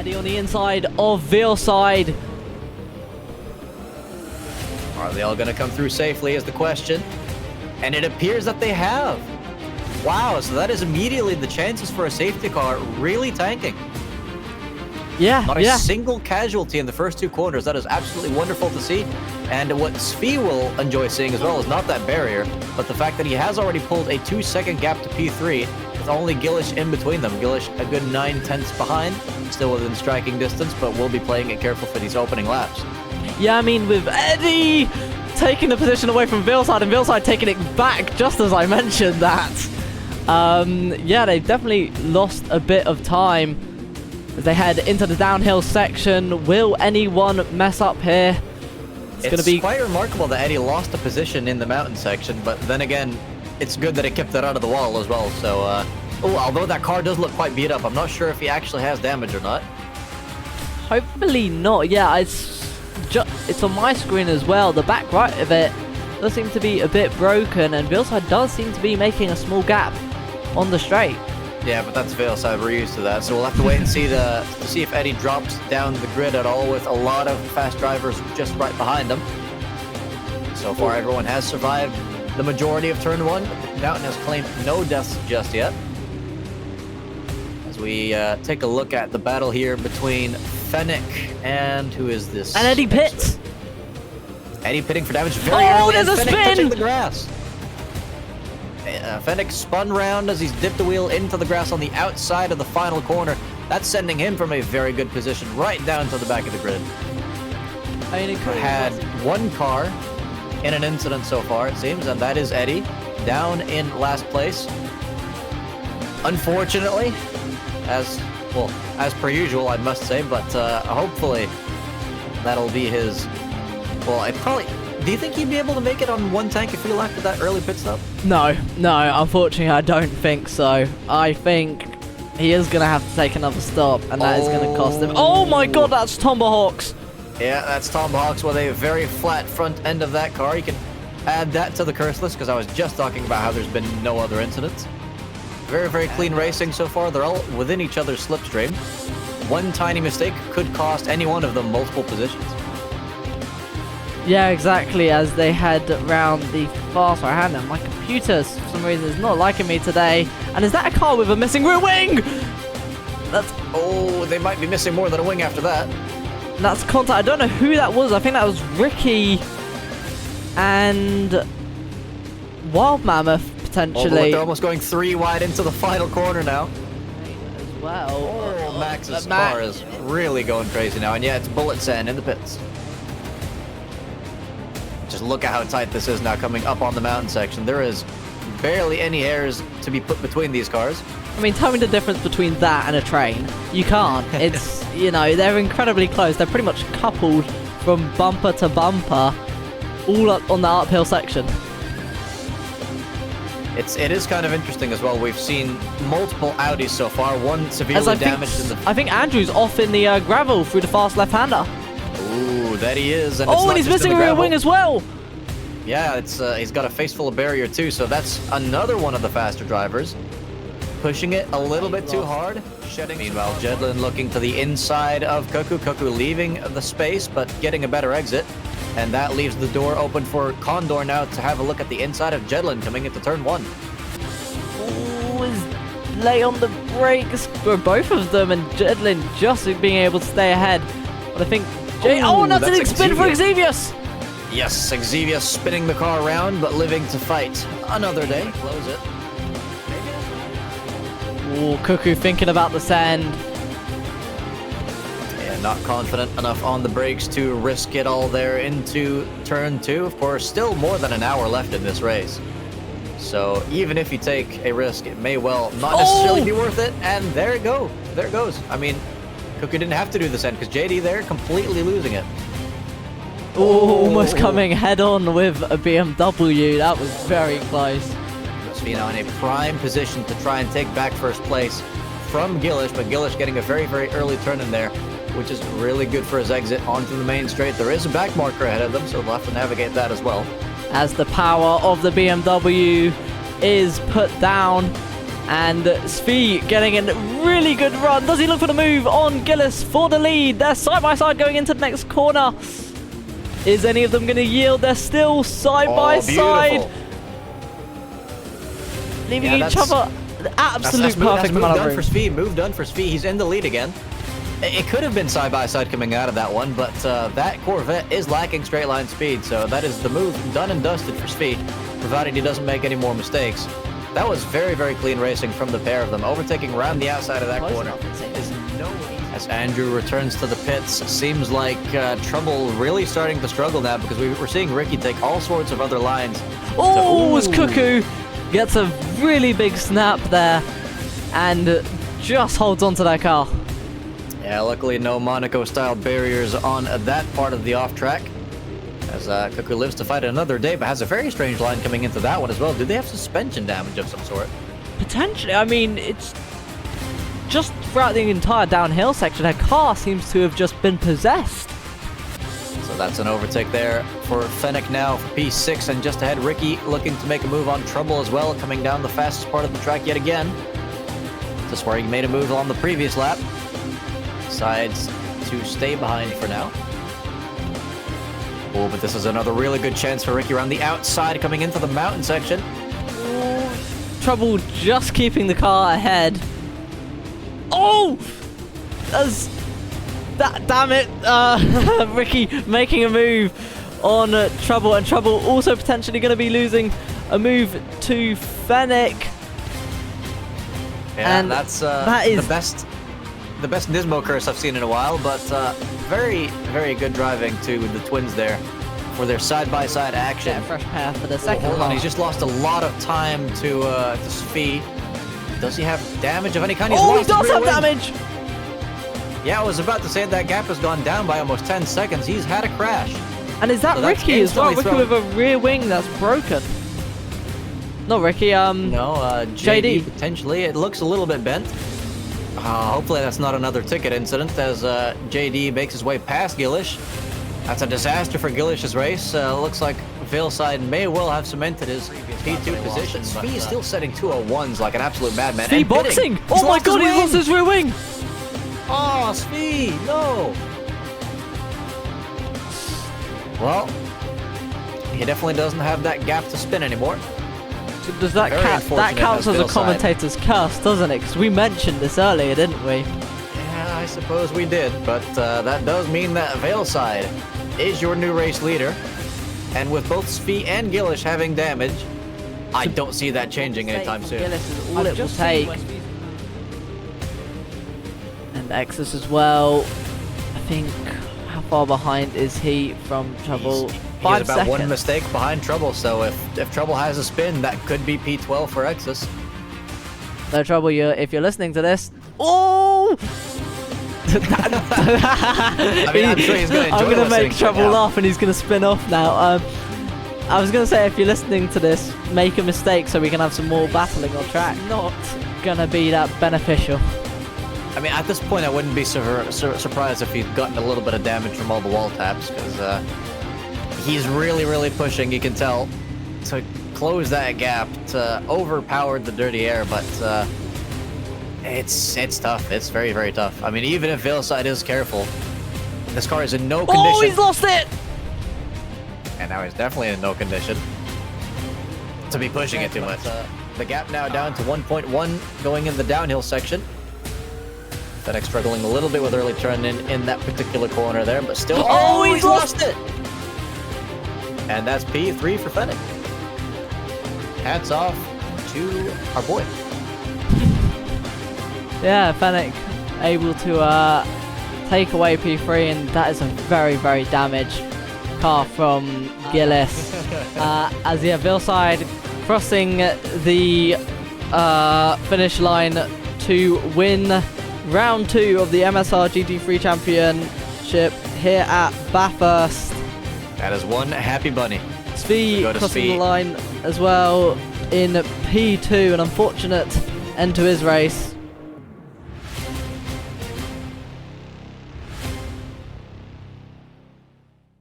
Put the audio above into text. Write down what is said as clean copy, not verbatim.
Eddie on the inside of Veilside. Are they all going to come through safely is the question. And it appears that they have. Wow, so that is immediately the chances for a safety car really tanking. Yeah, Not a single casualty in the first two corners. That is absolutely wonderful to see. And what Svi will enjoy seeing as well is not that barrier, but the fact that he has already pulled a 2-second gap to P3 with only Gillish in between them. Gillish a good 9/10 behind, still within striking distance, but will be playing it careful for these opening laps. Yeah, I mean, with Eddie taking the position away from Veilside and Veilside taking it back, just as I mentioned that. Yeah, they've definitely lost a bit of time as they head into the downhill section. Will anyone mess up here? It's going to be quite remarkable that Eddie lost a position in the mountain section, but then again, it's good that it kept it out of the wall as well. So, although that car does look quite beat up, I'm not sure if he actually has damage or not. Hopefully not. Yeah, it's on my screen as well. The back right of it does seem to be a bit broken, and Veilside does seem to be making a small gap on the straight. Yeah, but that's Veilside. We're used to that, so we'll have to wait and see to see if Eddie drops down the grid at all, with a lot of fast drivers just right behind him. So far, everyone has survived the majority of turn one. The mountain has claimed no deaths just yet. As we take a look at the battle here between Fennec and who is this? And Eddie pits. Eddie pitting for damage very early. There's a Fennec spin! touching the grass. Fennec spun round as he's dipped the wheel into the grass on the outside of the final corner. That's sending him from a very good position right down to the back of the grid. Had one car in an incident so far, it seems, and that is Eddie, down in last place. Unfortunately, as per usual, I must say, but hopefully that'll be his. Do you think he'd be able to make it on one tank of fuel after that early pit stop? No, unfortunately I don't think so. I think he is going to have to take another stop, and that is going to cost him. Oh my god, that's Tomahawks! Yeah, that's Tomahawks with a very flat front end of that car. You can add that to the curse list, because I was just talking about how there's been no other incidents. Very, very clean racing so far. They're all within each other's slipstream. One tiny mistake could cost any one of them multiple positions. Yeah, exactly, as they head around the fast right hand. And my computer, for some reason, is not liking me today. And is that a car with a missing rear wing? They might be missing more than a wing after that. That's contact. I don't know who that was. I think that was Ricky and Wild Mammoth, potentially. They're almost going 3 wide into the final corner now. As well. Max's car is really going crazy now. And yeah, it's Bullet Sand in the pits. Just look at how tight this is now coming up on the mountain section. There is barely any airs to be put between these cars. I mean, tell me the difference between that and a train. You can't. It's, they're incredibly close. They're pretty much coupled from bumper to bumper, all up on the uphill section. It is kind of interesting as well. We've seen multiple Audis so far. One severely damaged in the... I think Andrew's off in the gravel through the fast left-hander. Ooh, that he is. And and he's missing a rear wing as well. Yeah, he's got a face full of barrier too, so that's another one of the faster drivers. Pushing it a little bit too hard. Meanwhile, Jedlin looking to the inside of Cuckoo. Cuckoo leaving the space, but getting a better exit. And that leaves the door open for Condor now to have a look at the inside of Jedlin coming into turn 1. Ooh, is lay on the brakes for both of them, and Jedlin just being able to stay ahead. But I think... that's an spin for Xavius! Yes, Xavius spinning the car around, but living to fight another day. Close it. Ooh, Cuckoo thinking about the send. Yeah, not confident enough on the brakes to risk it all there into turn 2. Of course, still more than an hour left in this race. So even if you take a risk, it may well not necessarily be worth it. And there it goes. There it goes. I mean, Cuckoo didn't have to do this end because JD there completely losing it. Almost coming head on with a BMW. That was very close. In a prime position to try and take back first place from Gillish, but Gillish getting a very, very early turn in there, which is really good for his exit onto the main straight. There is a back marker ahead of them, so they'll have to navigate that as well. As the power of the BMW is put down, And Svi getting a really good run. Does he look for the move on Gillis for the lead? They're side by side going into the next corner. Is any of them going to yield? They're still side by side. Leaving each other absolute perfect amount of room. Move done for Svi. He's in the lead again. It could have been side by side coming out of that one, but that Corvette is lacking straight line speed, so that is the move done and dusted for Svi, provided he doesn't make any more mistakes. That was very, very clean racing from the pair of them. Overtaking around the outside of that corner is no easy. As Andrew returns to the pits, seems like Trouble really starting to struggle now, because we're seeing Ricky take all sorts of other lines. Oh, as Cuckoo gets a really big snap there and just holds onto that car. Yeah, luckily no Monaco-style barriers on that part of the off-track, as Cuckoo lives to fight another day, but has a very strange line coming into that one as well. Do they have suspension damage of some sort? Potentially. I mean, it's just throughout the entire downhill section, her car seems to have just been possessed. So that's an overtake there for Fennec now for P6, and just ahead Ricky looking to make a move on Trouble as well, coming down the fastest part of the track yet again. Just where he made a move on the previous lap. Decides to stay behind for now. Oh, but this is another really good chance for Ricky around the outside coming into the mountain section. Trouble just keeping the car ahead. Oh! Damn it! Ricky making a move on Trouble, and Trouble also potentially going to be losing a move to Fennec. Yeah, and that is the best Nismo curse I've seen in a while, but very, very good driving to the twins there for their side-by-side action. Yeah, fresh pair for the second hold on, he's just lost a lot of time to Svi. Does he have damage of any kind? He does have damage! Yeah, I was about to say that gap has gone down by almost 10 seconds. He's had a crash. And is that Ricky as well? Ricky with a rear wing that's broken. Not Ricky, no, JD potentially. It looks a little bit bent. Hopefully that's not another ticket incident, as JD makes his way past Gillish. That's a disaster for Gillish's race. Looks like Veilside may well have cemented his P2 position. Svi is still setting 201s like an absolute madman. Svi boxing! Oh my god, he lost his rear wing! Oh, Svi, no! Well, he definitely doesn't have that gap to spin anymore. So does that counts as a commentator's curse, doesn't it? Because we mentioned this earlier, didn't we? Yeah, I suppose we did, but that does mean that Veilside is your new race leader. And with both Svi and Gillish having damage, I don't see that changing anytime soon. Gillish is all it will take. And Exus as well. I think, how far behind is he from Trouble? He's about 1 mistake behind Trouble, so if Trouble has a spin, that could be P12 for Exus. No Trouble, if you're listening to this. Oh! I mean, I'm sure he's going to enjoy I'm going to make Trouble laugh and he's going to spin off now. I was going to say, if you're listening to this, make a mistake so we can have some more battling on track. Not going to be that beneficial. I mean, at this point, I wouldn't be surprised if he'd gotten a little bit of damage from all the wall taps, because he's really, really pushing, you can tell, to close that gap, to overpower the dirty air, but it's tough. It's very, very tough. I mean, even if Veilside is careful, this car is in no condition. Oh, he's lost it! And now he's definitely in no condition to be pushing it too much. The gap now down to 1.1 going in the downhill section. Fennec struggling a little bit with early turn in that particular corner there, but still. Oh, he's lost it! And that's P3 for Fennec. Hats off to our boy. Yeah, Fennec able to take away P3, and that is a very, very damaged car from Gillis. As Veilside crossing the finish line to win round 2 of the MSR GT3 Championship here at Bathurst. That is one happy bunny. Svi crossing the line as well in P2, an unfortunate end to his race.